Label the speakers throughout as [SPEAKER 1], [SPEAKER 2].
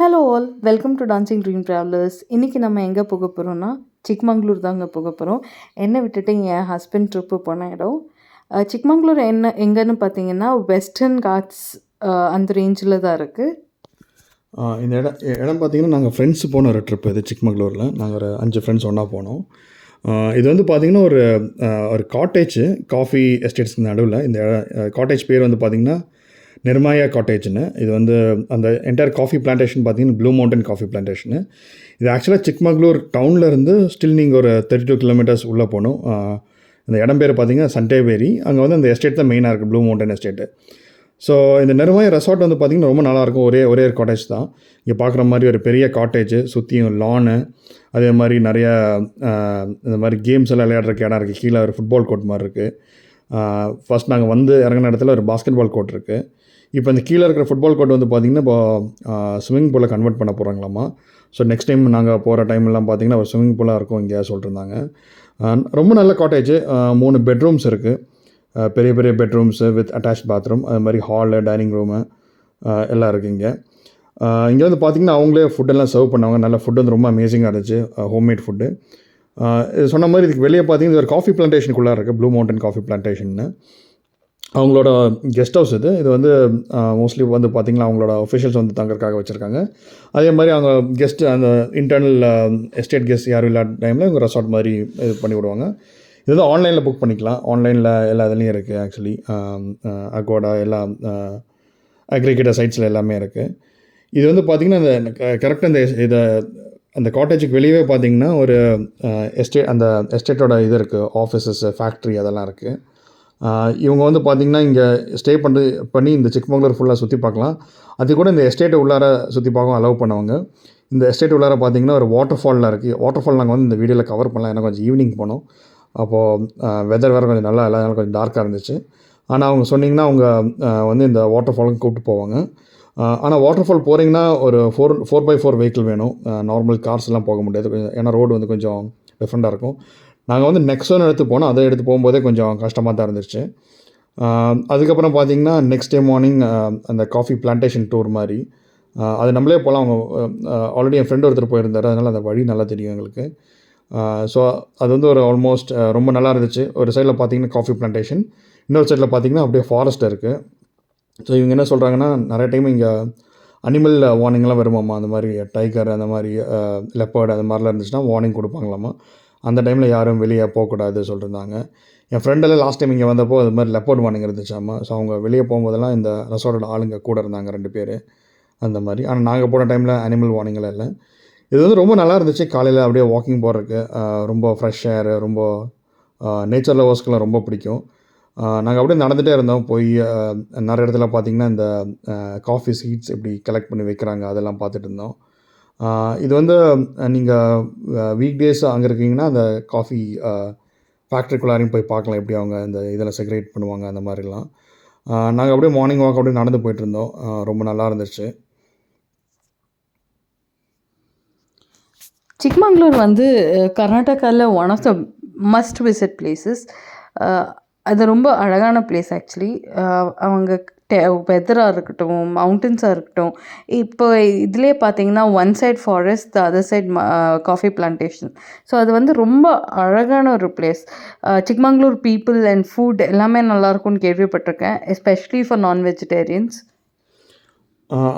[SPEAKER 1] Hello all, welcome to dancing dream travellers. இன்றைக்கி நம்ம எங்கே போக போகிறோம்னா சிக்மங்களூர் தாங்க போக போகிறோம். என்னை விட்டுட்டு என் ஹஸ்பண்ட் ட்ரிப்பு போன இடம். சிக்மங்களூர் எங்கன்னு பார்த்தீங்கன்னா வெஸ்டர்ன் காட்ஸ் அந்த ரேஞ்சில் தான் இருக்குது.
[SPEAKER 2] இந்த இடம் பார்த்திங்கன்னா நாங்கள் ஃப்ரெண்ட்ஸ் போன ஒரு ட்ரிப் இது சிக்மங்களூரில். நாங்கள் ஒரு 5 ஃப்ரெண்ட்ஸ் ஒன்றா போனோம். இது வந்து பார்த்திங்கன்னா ஒரு காட்டேஜ் காஃபி எஸ்டேட்ஸ்க்கு நடுவில். இந்த காட்டேஜ் பேர் வந்து பார்த்திங்கன்னா நிர்மாயா காட்டேஜ்னு. இது வந்து அந்த என்டையர் காஃபி பிளான்டேஷன் பார்த்திங்கன்னா ப்ளூ மவுண்டன் காஃபி பிளான்டேஷனு. இது ஆக்சுவலாக சிக்மங்களூர் டவுனில் இருந்து ஸ்டில் நீங்கள் ஒரு 32 கிலோமீட்டர்ஸ் உள்ளே போகணும். இந்த இடம் பேர் பார்த்திங்கன்னா சண்டேவேரி. அங்கே வந்து அந்த எஸ்டேட் தான் மெயினாக இருக்குது, ப்ளூ மவுண்டன் எஸ்டேட்டு. ஸோ இந்த நிர்மாயா ரெசார்ட் வந்து பார்த்திங்கன்னா ரொம்ப நல்லாயிருக்கும். ஒரே ஒரு காட்டேஜ் தான். இங்கே பார்க்குற மாதிரி ஒரு பெரிய காட்டேஜ், சுற்றியும் லானு, அதே மாதிரி நிறையா இந்த மாதிரி கேம்ஸ் எல்லாம் விளையாடுறக்கு இடம் இருக்குது. கீழே ஒரு ஃபுட்பால் கோர்ட் மாதிரி இருக்குது. ஃபஸ்ட் நாங்கள் வந்து இறங்கின இடத்துல ஒரு பாஸ்கெட் பால் கோர்ட் இருக்குது. இப்போ இந்த கீழே இருக்கிற ஃபுட்பால் கோர்ட் வந்து பார்த்திங்கன்னா இப்போ ஸ்விம்மிங் பூலை கன்வெர்ட் பண்ண போகிறாங்களாமா. ஸோ நெக்ஸ்ட் டைம் நாங்கள் போகிற டைம்லாம் பார்த்திங்கன்னா ஒரு ஸ்விம்மிங் பூலாக இருக்கும் இங்கே சொல்லிட்டுருந்தாங்க. ரொம்ப நல்ல காட்டேஜ். 3 பெட்ரூம்ஸ் இருக்குது. பெரிய பெரிய பெட்ரூம்ஸு வித் அட்டாச் பாத்ரூம், அது மாதிரி ஹாலு, டைனிங் ரூமு எல்லாம் இருக்குது இங்கே. இங்கே வந்து பார்த்திங்கன்னா அவங்களே ஃபுட்டெல்லாம் சர்வ் பண்ணுவாங்க. நல்ல ஃபுட் வந்து ரொம்ப அமேசிங்காக இருந்துச்சு, ஹோம்மேட் ஃபுட்டு. சொன்ன மாதிரி இதுக்கு வெளியே பார்த்திங்கன்னா ஒரு காஃபி பிளான்டேஷனுக்குள்ளே இருக்குது, ப்ளூ மவுண்டன் காஃபி பிளான்டேஷன்னு. அவங்களோட கெஸ்ட் ஹவுஸ் இது வந்து மோஸ்ட்லி வந்து பார்த்திங்கன்னா அவங்களோட ஒஃபிஷியல்ஸ் வந்து தங்கறதுக்காக வச்சுருக்காங்க. அதே மாதிரி அவங்க கெஸ்ட்டு அந்த இன்டர்னல் எஸ்டேட் கெஸ்ட் யாரும் இல்லாத டைமில் இவங்க ரெசார்ட் மாதிரி இது பண்ணி விடுவாங்க. இது வந்து ஆன்லைனில் புக் பண்ணிக்கலாம். ஆன்லைனில் எல்லா இதுலேயும் இருக்குது. ஆக்சுவலி அகோடா எல்லா அக்ரிகேட்டர் சைட்ஸில் எல்லாமே இருக்குது. இது வந்து பார்த்திங்கன்னா இந்த கரெக்டாக அந்த காட்டேஜுக்கு வெளியே பார்த்திங்கன்னா ஒரு அந்த எஸ்டேட்டோட இது இருக்குது, ஆஃபீஸஸ், ஃபேக்ட்ரி அதெல்லாம் இருக்குது. இவங்க வந்து பார்த்திங்கன்னா இங்கே ஸ்டே பண்ணி இந்த சிக்மங்களூர் ஃபுல்லாக சுற்றி பார்க்கலாம். அது கூட இந்த எஸ்டேட்டை உள்ளார சுற்றி பார்க்கவும் அலோவ் பண்ணுவாங்க. இந்த எஸ்டேட் உள்ளார பார்த்திங்கன்னா ஒரு வாட்டர் ஃபால்லாம் இருக்குது. வாட்டர் ஃபால் நாங்கள் வந்து இந்த வீடியோவில் கவர் பண்ணலாம், ஏன்னா கொஞ்சம் ஈவினிங் போனோம். அப்போது வெதர் வேறு கொஞ்சம் நல்லா இல்லாதனால கொஞ்சம் டார்க்காக இருந்துச்சு. ஆனால் அவங்க சொன்னிங்கன்னா அவங்க வந்து இந்த வாட்டர் ஃபாலுக்கு கூப்பிட்டு போவாங்க. ஆனால் வாட்டர் ஃபால் போகிறீங்கன்னா ஒரு 4x4 வெஹிக்கிள் வேணும். நார்மல் கார்ஸ்லாம் போக முடியாது, ஏன்னா ரோடு வந்து கொஞ்சம் டிஃப்ரெண்ட்டாக இருக்கும். நாங்கள் வந்து நெக்ஸோன்னு எடுத்து போனோம். அதை எடுத்து போகும்போதே கொஞ்சம் கஷ்டமாக தான் இருந்துச்சு. அதுக்கப்புறம் பார்த்திங்கன்னா நெக்ஸ்ட் டே மார்னிங் அந்த காஃபி பிளான்டேஷன் டூர் மாதிரி அது நம்மளே போகலாம். அவங்க ஆல்ரெடி என் ஃப்ரெண்ட் ஒருத்தர் போயிருந்தார், அதனால் அந்த வழி நல்லா தெரியும் எங்களுக்கு. ஸோ அது வந்து ஒரு ஆல்மோஸ்ட் ரொம்ப நல்லா இருந்துச்சு. ஒரு சைடில் பார்த்திங்கன்னா காஃபி பிளான்டேஷன், இன்னொரு சைடில் பார்த்திங்கன்னா அப்படியே ஃபாரஸ்ட் இருக்குது. ஸோ இவங்க என்ன சொல்கிறாங்கன்னா நிறைய டைம் இங்கே அனிமல் வார்னிங்லாம் வருமாம்மா. அந்த மாதிரி டைகர், அந்த மாதிரி லெப்பர்டு அந்த மாதிரிலாம் இருந்துச்சுன்னா வார்னிங் கொடுப்பாங்களாம்மா. அந்த டைமில் யாரும் வெளியே போகக்கூடாது சொல்லியிருந்தாங்க. என் ஃப்ரெண்டெல்லாம் லாஸ்ட் டைம் இங்கே வந்தப்போ அது மாதிரி லெப்பர்ட் வார்னிங் இருந்துச்சாம்மா. ஸோ அவங்க வெளியே போகும்போதெல்லாம் இந்த ரெசார்ட்டோட ஆளுங்க கூட இருந்தாங்க, 2 பேர் அந்த மாதிரி. ஆனால் நாங்கள் போன டைமில் அனிமல் வார்னிங்கெல்லாம் இல்லை. இது வந்து ரொம்ப நல்லா இருந்துச்சு. காலையில் அப்படியே வாக்கிங் போகிறதுக்கு ரொம்ப ஃப்ரெஷ் ஏர், ரொம்ப நேச்சர் லவர்ஸ்க்கெலாம் ரொம்ப பிடிக்கும். நாங்கள் அப்படியே நடந்துகிட்டே இருந்தோம். போய் நிறைய இடத்துல பார்த்திங்கன்னா இந்த காஃபி சீட்ஸ் எப்படி கலெக்ட் பண்ணி வைக்கிறாங்க அதெல்லாம் பார்த்துட்டு இருந்தோம். இது வந்து நீங்கள் வீக் டேஸ் அங்கே இருக்கீங்கன்னா அந்த காஃபி ஃபேக்ட்ரிக்குள்ளாரையும் போய் பார்க்கலாம், எப்படி அவங்க இந்த இதெல்லாம் செக்ரேட் பண்ணுவாங்க அந்த மாதிரிலாம். நாங்கள் அப்படியே மார்னிங் வாக் அப்படியே நடந்து போயிட்டுருந்தோம். ரொம்ப நல்லா இருந்துச்சு.
[SPEAKER 1] சிக்மங்களூர் வந்து கர்நாடகாவில் one of the must visit places. அது ரொம்ப அழகான பிளேஸ் ஆக்சுவலி. அவங்க வெதராக இருக்கட்டும், மவுண்டன்ஸாக இருக்கட்டும். இப்போ இதிலே பார்த்தீங்கன்னா one side forest, the other side coffee plantation. So அது வந்து ரொம்ப அழகான ஒரு place. Chikmagalur people and food எல்லாமே நல்லாயிருக்கும்னு கேள்விப்பட்டிருக்கேன், எஸ்பெஷலி ஃபார் நான் வெஜிடேரியன்ஸ்.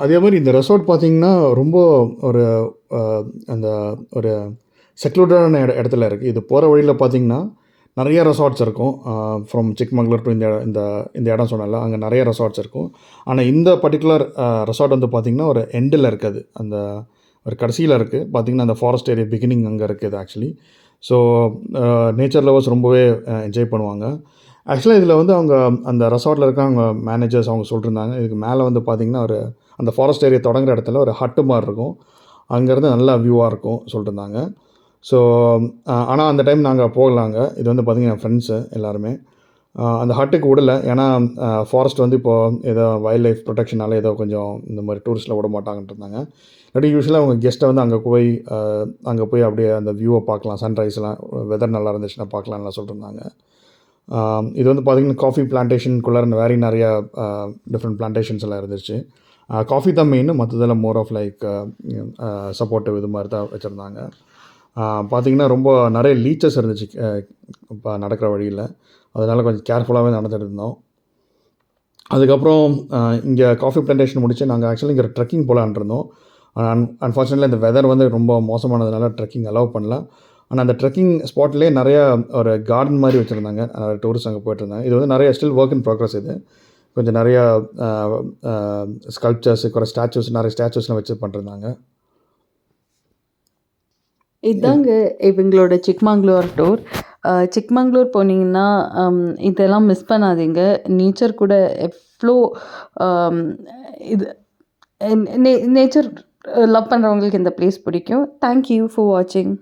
[SPEAKER 2] அதே மாதிரி இந்த ரெசார்ட் பார்த்திங்கன்னா ரொம்ப அந்த ஒரு செக்லூர்டான இடத்துல இருக்குது. இது போகிற வழியில் பார்த்திங்கன்னா நிறைய ரெசார்ட்ஸ் இருக்கும். ஃப்ரம் சிக்மங்களூர் டு இந்த இடம் சொன்னால அங்கே நிறைய ரெசார்ட்ஸ் இருக்கும். ஆனால் இந்த பர்டிகுலர் ரெசார்ட் வந்து பார்த்திங்கன்னா ஒரு எண்டில் இருக்குது, அந்த ஒரு கடைசியில் இருக்குது. பார்த்திங்கன்னா அந்த ஃபாரஸ்ட் ஏரியா பிகினிங் அங்கே இருக்குது ஆக்சுவலி. ஸோ நேச்சர் லவர்ஸ் ரொம்பவே என்ஜாய் பண்ணுவாங்க. ஆக்சுவலாக இதில் வந்து அவங்க அந்த ரெசார்ட்டில் இருக்க அவங்க மேனேஜர்ஸ் அவங்க சொல்லியிருந்தாங்க, இதுக்கு மேலே வந்து பார்த்திங்கன்னா அந்த ஃபாரஸ்ட் ஏரியா தொடங்குற இடத்துல ஒரு ஹட்டு மாதிரி இருக்கும், அங்கேருந்து நல்லா வியூவாக இருக்கும் சொல்லியிருந்தாங்க. ஸோ ஆனால் அந்த டைம் நாங்கள் போகலாங்க. இது வந்து பார்த்திங்கன்னா என் ஃப்ரெண்ட்ஸு எல்லாருமே அந்த ஹட்டுக்கு விடலை, ஏன்னா ஃபாரஸ்ட் வந்து இப்போது ஏதோ வைல்ட் லைஃப் ப்ரொடெக்ஷனால ஏதோ கொஞ்சம் இந்த மாதிரி டூரிஸ்ட்டில் விட மாட்டாங்கன்ட்டு இருந்தாங்க. இல்லாட்டி யூஸ்வலாக அவங்க கெஸ்ட்டை வந்து அங்கே போய் அப்படியே அந்த வியூவை பார்க்கலாம், சன்ரைஸ்லாம் வெதர் நல்லா இருந்துச்சுன்னா பார்க்கலாம்லாம் சொல்லியிருந்தாங்க. இது வந்து பார்த்திங்கன்னா காஃபி பிளான்டேஷனுக்குள்ளார நிறையா டிஃப்ரெண்ட் பிளான்டேஷன்ஸ் எல்லாம் இருந்துச்சு. காஃபி தான் மெயின், மற்றதெல்லாம் மோர் ஆஃப் லைக் சப்போர்ட்டிவ் இது மாதிரி தான் வச்சுருந்தாங்க. பார்த்திங்கன்னா ரொம்ப நிறைய லீச்சஸ் இருந்துச்சு இப்போ நடக்கிற வழியில். அதனால் கொஞ்சம் கேர்ஃபுல்லாகவே நடந்துட்டு இருந்தோம். அதுக்கப்புறம் இங்கே காஃபி பிளான்டேஷன் முடிச்சு நாங்கள் ஆக்சுவலி இங்கே ட்ரெக்கிங் போகலான்னு இருந்தோம். அன்ஃபார்ச்சுனேட்லி இந்த வெதர் வந்து ரொம்ப மோசமானதுனால ட்ரெக்கிங் அலோவ் பண்ணல. ஆனால் அந்த ட்ரெக்கிங் ஸ்பாட்லேயே நிறையா ஒரு கார்டன் மாதிரி வச்சுருந்தாங்க. நிறைய டூரிஸ்ட் அங்கே போய்ட்டுருந்தாங்க. இது வந்து நிறைய ஸ்டில் ஒர்க் இன் ப்ராக்ரஸ். இது கொஞ்சம் நிறையா ஸ்கல்ப்சர்ஸ், நிறைய ஸ்டாச்சூஸ்லாம் வச்சு பண்ணிருந்தாங்க.
[SPEAKER 1] இதாங்க இவங்களோட சிக்மங்களூர் டூர். சிக்மங்களூர் போனீங்கன்னா இதெல்லாம் மிஸ் பண்ணாதீங்க. நேச்சர் கூட எவ்வளோ இது நேச்சர் லவ் பண்ணுறவங்களுக்கு இந்த பிளேஸ் பிடிக்கும். தேங்க்யூ ஃபார் வாட்சிங்.